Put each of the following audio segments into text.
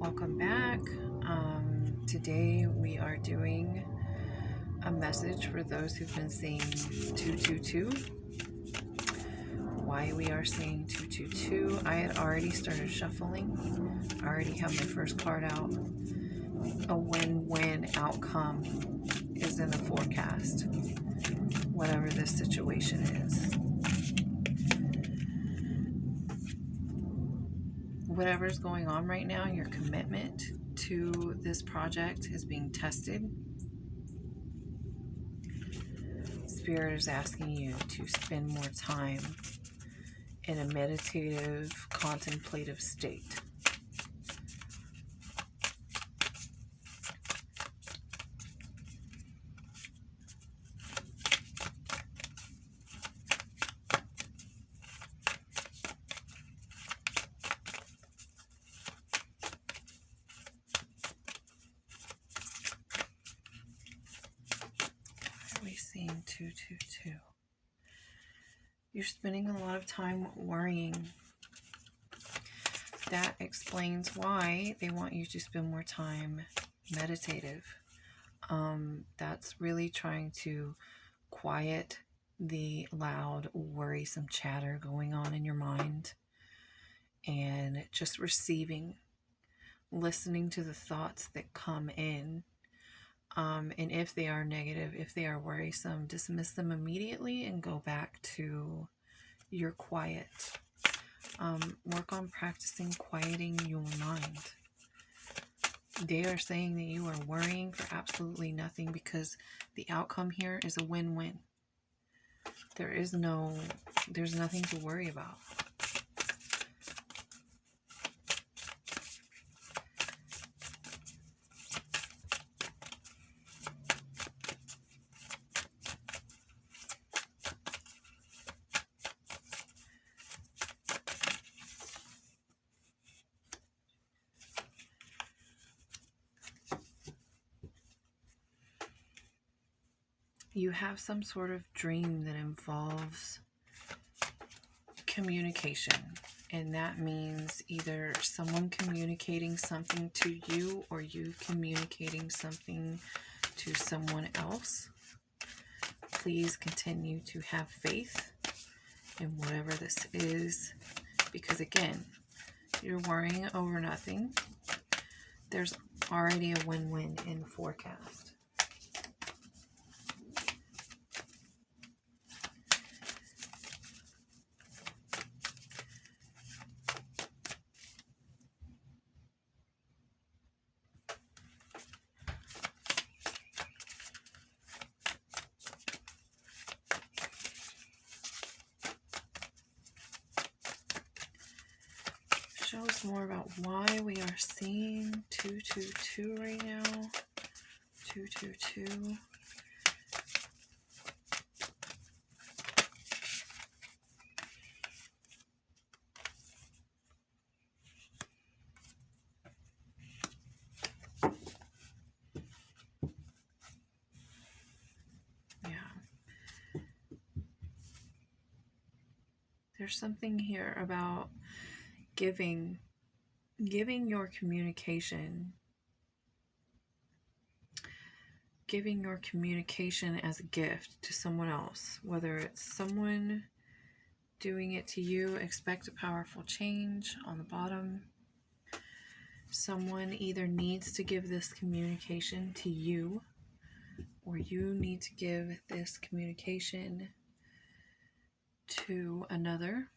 Welcome back. Today we are doing a message for those who've been seeing 222. Why we are seeing 222. I had already started shuffling. I already have my first card out. A win-win outcome is in the forecast, whatever this situation is. Whatever's going on right now, your commitment to this project is being tested. Spirit is asking you to spend more time in a meditative, contemplative state. Seeing 222. You're spending a lot of time worrying. That explains why they want you to spend more time meditative. That's really trying to quiet the loud, worrisome chatter going on in your mind and just receiving, listening to the thoughts that come in. And if they are negative, if they are worrisome, dismiss them immediately and go back to your quiet. Work on practicing quieting your mind. They are saying that you are worrying for absolutely nothing because the outcome here is a win-win. There's nothing to worry about. You have some sort of dream that involves communication, and that means either someone communicating something to you or you communicating something to someone else. Please continue to have faith in whatever this is, because again, you're worrying over nothing. There's already a win-win in the forecast. Show us more about why we are seeing 222 right now. 222. Yeah. There's something here about giving your communication as a gift to someone else, whether it's someone doing it to you. Expect a powerful change on the bottom. Someone either needs to give this communication to you, or you need to give this communication to another.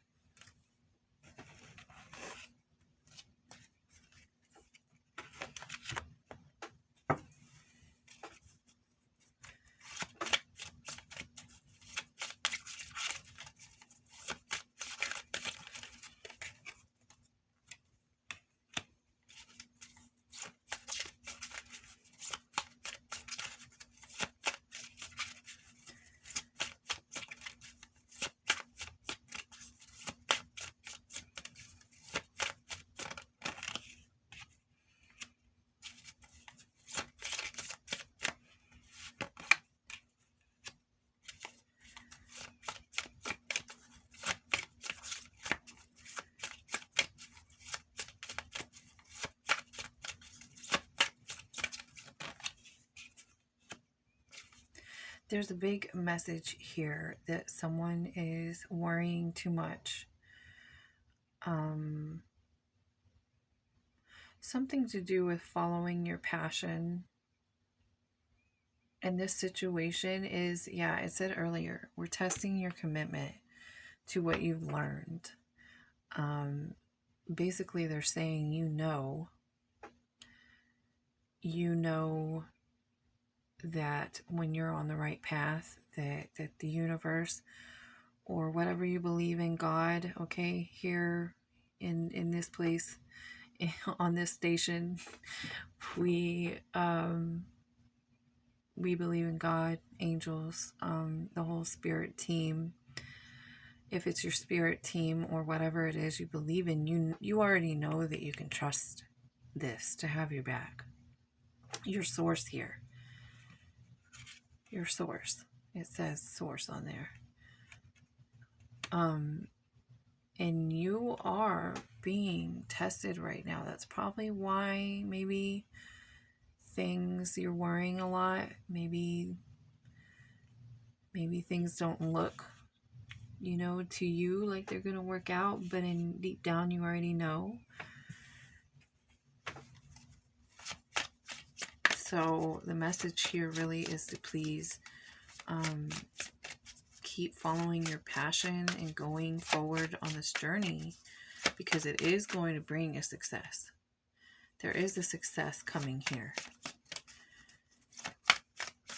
There's a big message here that someone is worrying too much. Something to do with following your passion. And this situation is, yeah, I said earlier, we're testing your commitment to what you've learned. Basically, they're saying, you know that when you're on the right path, that the universe or whatever you believe in, God, okay, here in this place, on this station, we believe in God, angels, the whole spirit team. If it's your spirit team or whatever it is you believe in, you already know that you can trust this to have your back. Your source here. Your source. It says source on there. And you are being tested right now. That's probably why maybe you're worrying a lot. Maybe things don't look, to you like they're going to work out, but in deep down you already know. So the message here really is to please keep following your passion and going forward on this journey, because it is going to bring a success. There is a success coming here.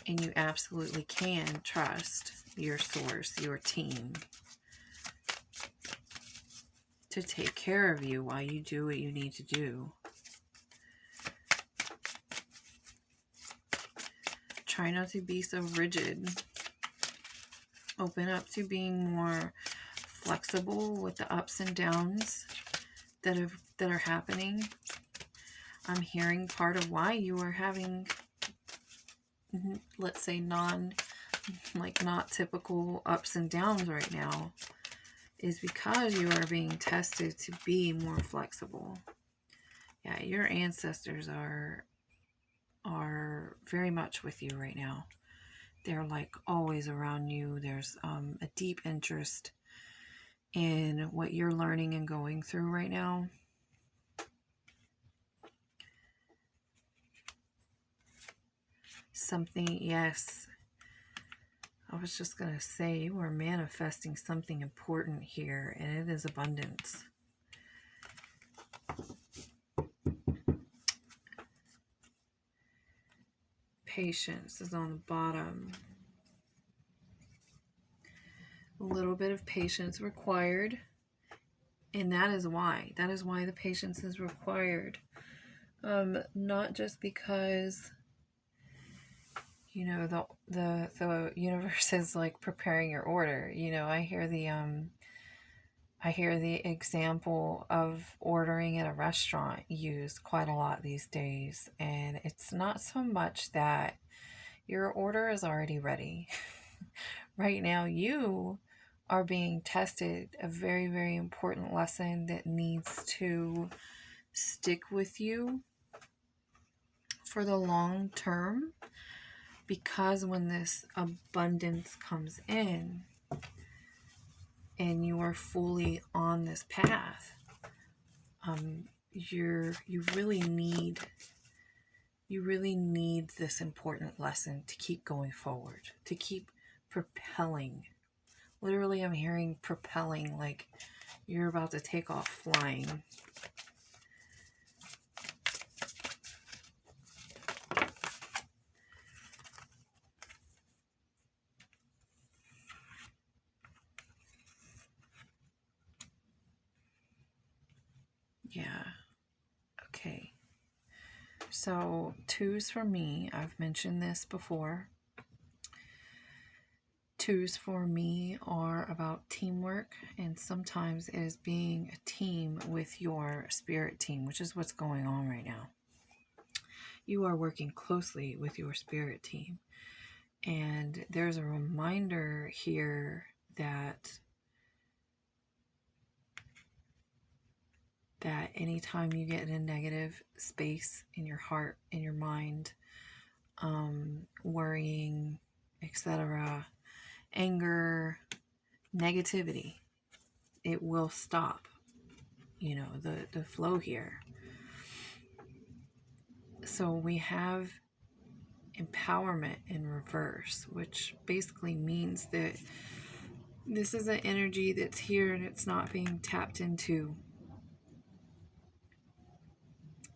And you absolutely can trust your source, your team, to take care of you while you do what you need to do. Try not to be so rigid. Open up to being more flexible with the ups and downs that are happening. I'm hearing part of why you are having, let's say, not typical ups and downs right now, is because you are being tested to be more flexible. Yeah, your ancestors are very much with you right now. They're like always around you. There's a deep interest in what you're learning and going through right now. Yes. I was just going to say, you are manifesting something important here, and it is abundance. Patience is on the bottom. A little bit of patience required, and that is why the patience is required. Not just because the universe is like preparing your order. I hear the example of ordering at a restaurant used quite a lot these days, and it's not so much that your order is already ready. Right now, you are being tested, a very, very important lesson that needs to stick with you for the long term, because when this abundance comes in and you are fully on this path, you really need this important lesson to keep going forward, to keep propelling. Literally, I'm hearing propelling, like you're about to take off flying. Yeah. Okay. So 2s for me. I've mentioned this before. 2s for me are about teamwork, and sometimes it is being a team with your spirit team, which is what's going on right now. You are working closely with your spirit team, and there's a reminder here that anytime you get in a negative space in your heart, in your mind, worrying, etc., anger, negativity. It will stop, the flow here. So we have empowerment in reverse, which basically means that this is an energy that's here and it's not being tapped into.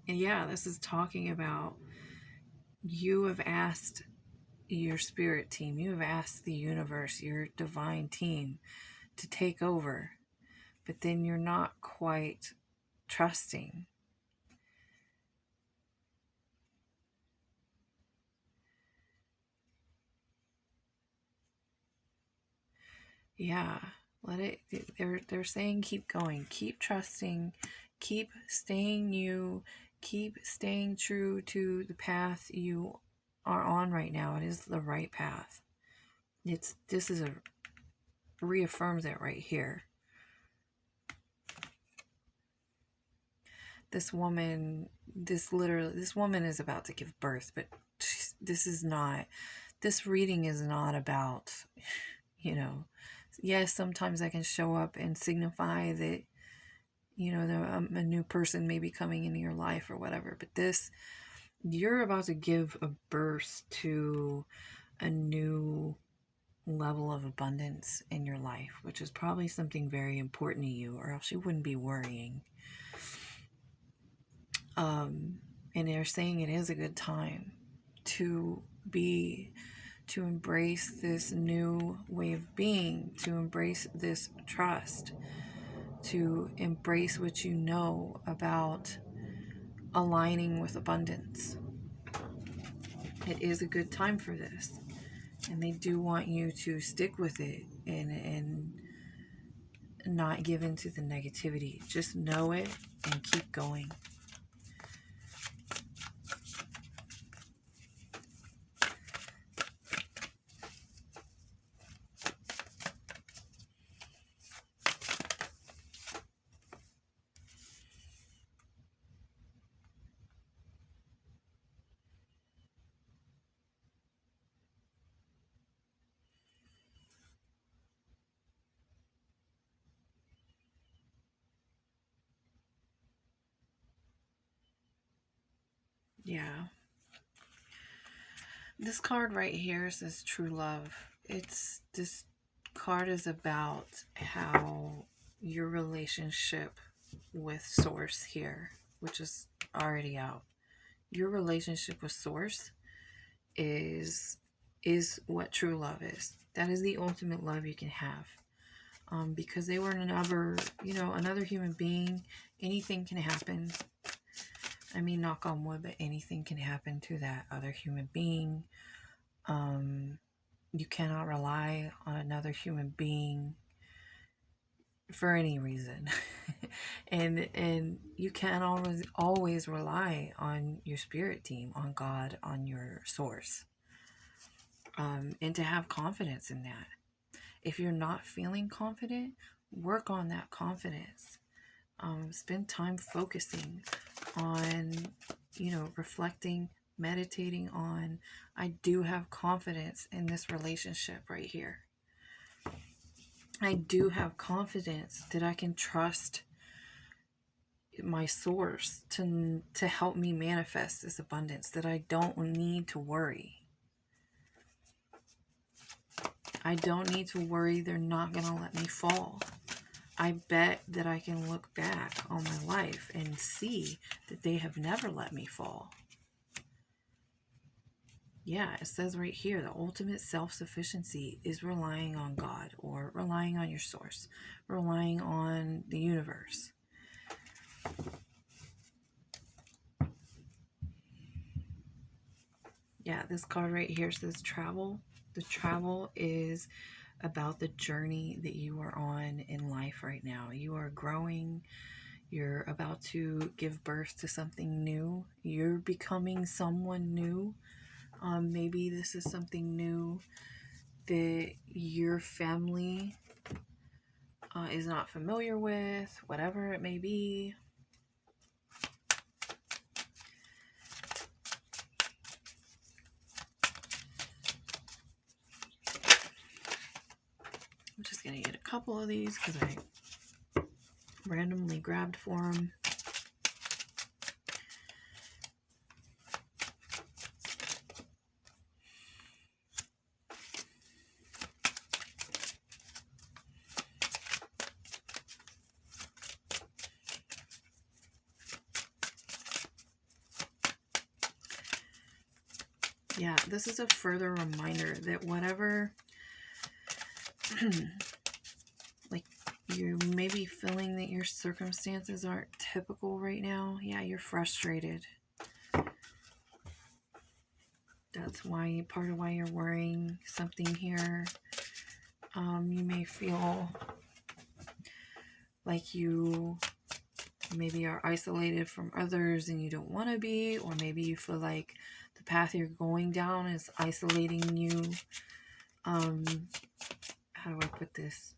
And yeah, this is talking about you have asked your spirit team, you have asked the universe, your divine team, to take over, but then you're not quite trusting. Yeah, let it, they're saying keep going, keep trusting, keep staying you, keep staying true to the path you are on right now. It is the right path. Reaffirms it right here. This woman is about to give birth, but this reading is not about, yes, sometimes I can show up and signify that, a new person may be coming into your life or whatever, but you're about to give a birth to a new level of abundance in your life, which is probably something very important to you, or else you wouldn't be worrying. And they're saying it is a good time to embrace this new way of being, to embrace this trust, to embrace what you know about aligning with abundance. It is a good time for this. And they do want you to stick with it and not give into the negativity. Just know it and keep going. Yeah. This card right here says true love. This card is about how your relationship with Source here, which is already out. Your relationship with Source is what true love is. That is the ultimate love you can have. Because they were another human being. Anything can happen. I mean, knock on wood, but anything can happen to that other human being. You cannot rely on another human being for any reason. and you can always rely on your spirit team, on God, on your source. And to have confidence in that. If you're not feeling confident, work on that confidence. Spend time focusing on, reflecting, meditating on, I do have confidence in this relationship right here. I do have confidence that I can trust my source to help me manifest this abundance, that I don't need to worry. I don't need to worry they're not going to let me fall. I bet that I can look back on my life and see that they have never let me fall. Yeah, it says right here, the ultimate self-sufficiency is relying on God, or relying on your source, relying on the universe. Yeah, this card right here says travel. The travel is about the journey that you are on in life right now. You are growing. You're about to give birth to something new. You're becoming someone new. Maybe this is something new that your family is not familiar with, whatever it may be. just going to get a couple of these because I randomly grabbed for them. Yeah, this is a further reminder that whatever, like, you may be feeling that your circumstances aren't typical right now. Yeah, you're frustrated. That's why, part of why you're worrying something here. You may feel like you maybe are isolated from others and you don't want to be, or maybe you feel like the path you're going down is isolating you. How do I put this?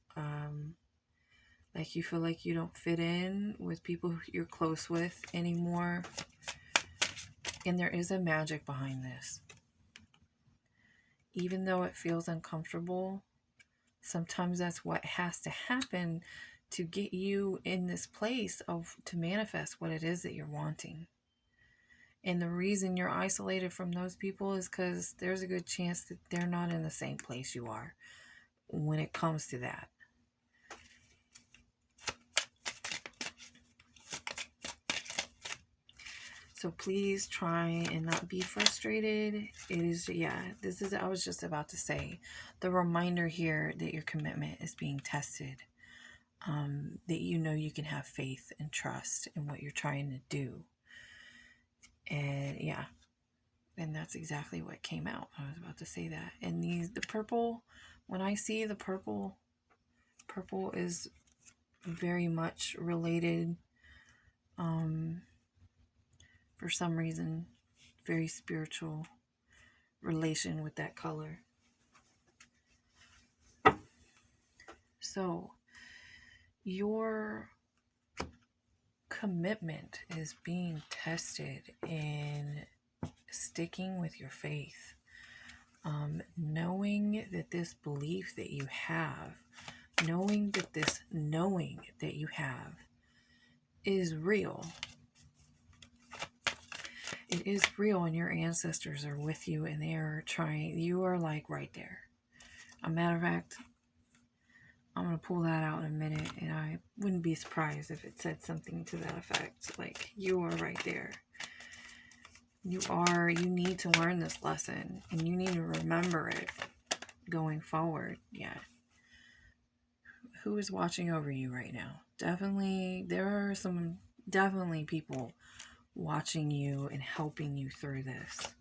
Like you feel like you don't fit in with people you're close with anymore. And there is a magic behind this. Even though it feels uncomfortable, sometimes that's what has to happen to get you in this place of to manifest what it is that you're wanting. And the reason you're isolated from those people is because there's a good chance that they're not in the same place you are when it comes to that. So please try and not be frustrated. It is, this is, I was just about to say, the reminder here that your commitment is being tested. That you know you can have faith and trust in what you're trying to do. And and that's exactly what came out. I was about to say that. And the purple, when I see the purple is very much related, for some reason, very spiritual relation with that color. So your commitment is being tested in sticking with your faith, knowing that this belief that you have, knowing that this knowing that you have is real. It is real, and your ancestors are with you, and they are trying. You are like right there. A matter of fact, I'm going to pull that out in a minute, and I wouldn't be surprised if it said something to that effect. Like, you are right there. You need to learn this lesson, and you need to remember it going forward. Yeah. Who is watching over you right now? Definitely, there are some people watching you and helping you through this.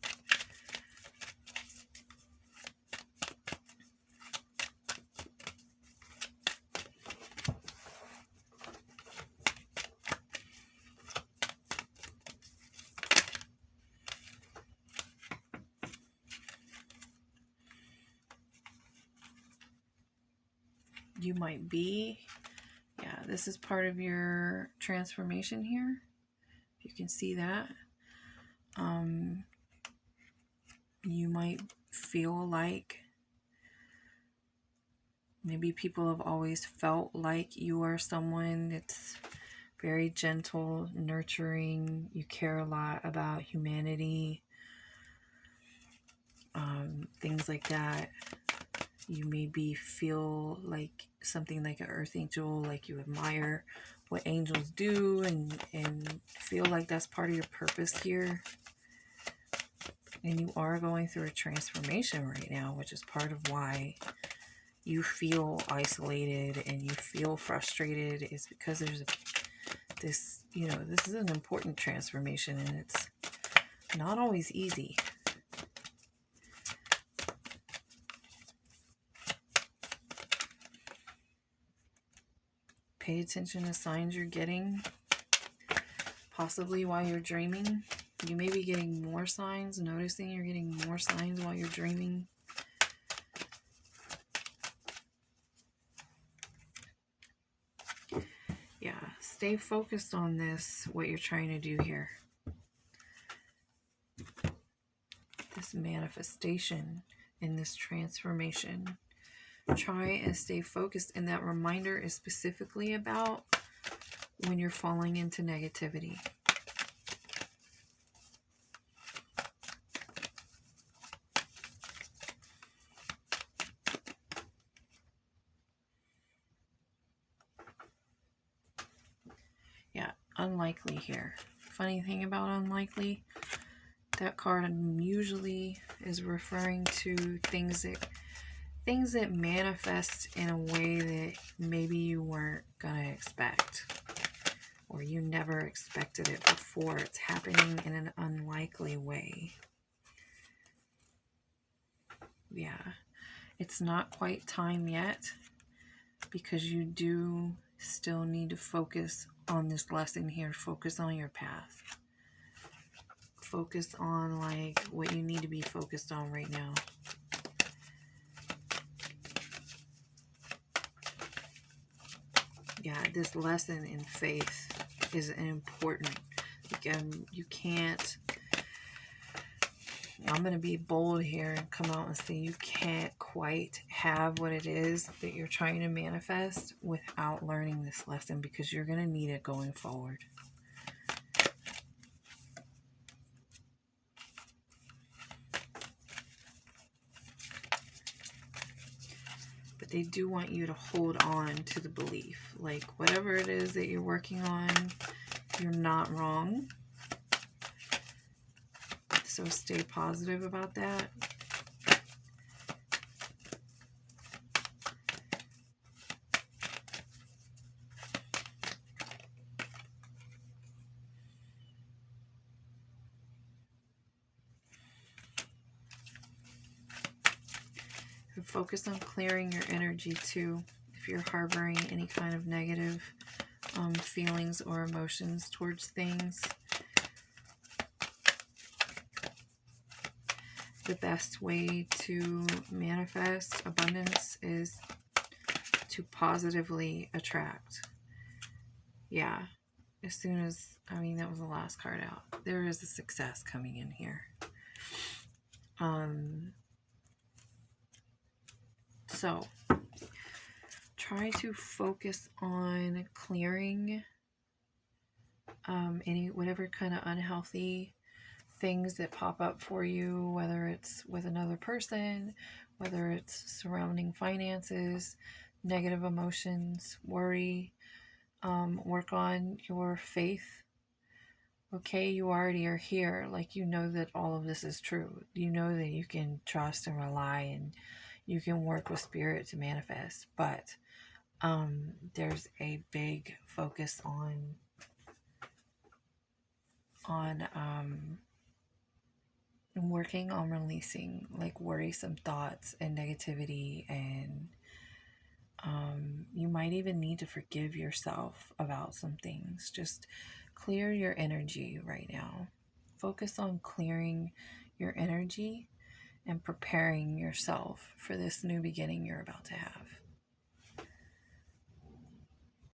You might be, this is part of your transformation here. If you can see that. You might feel like maybe people have always felt like you are someone that's very gentle, nurturing. You care a lot about humanity, things like that. You maybe feel like something like an earth angel, like you admire what angels do and feel like that's part of your purpose here. And you are going through a transformation right now, which is part of why you feel isolated and you feel frustrated, is because there's this is an important transformation, and it's not always easy. Pay attention to signs you're getting, possibly while you're dreaming. You may be getting more signs, noticing you're getting more signs while you're dreaming. Yeah, stay focused on this, what you're trying to do here. This manifestation and this transformation. Try and stay focused. And that reminder is specifically about when you're falling into negativity. Yeah, unlikely here. Funny thing about unlikely, that card usually is referring to things that manifest in a way that maybe you weren't gonna expect, or you never expected it before. It's happening in an unlikely way. Yeah, it's not quite time yet, because you do still need to focus on this lesson here. Focus on your path. Focus on like what you need to be focused on right now. Yeah, this lesson in faith is important. You can't, I'm going to be bold here and come out and say you can't quite have what it is that you're trying to manifest without learning this lesson, because you're going to need it going forward. But they do want you to hold on to the belief. Like whatever it is that you're working on, you're not wrong. So stay positive about that. And focus on clearing your energy too. If you're harboring any kind of negative feelings or emotions towards things, the best way to manifest abundance is to positively attract. Yeah, as soon as, that was the last card out. There is a success coming in here. So try to focus on clearing whatever kind of unhealthy things that pop up for you, whether it's with another person, whether it's surrounding finances, negative emotions, worry. Work on your faith. Okay, you already are here. Like, you know that all of this is true. You know that you can trust and rely, and you can work with spirit to manifest. But there's a big focus on working on releasing like worrisome thoughts and negativity, and you might even need to forgive yourself about some things. Just clear your energy right now. Focus on clearing your energy and preparing yourself for this new beginning you're about to have.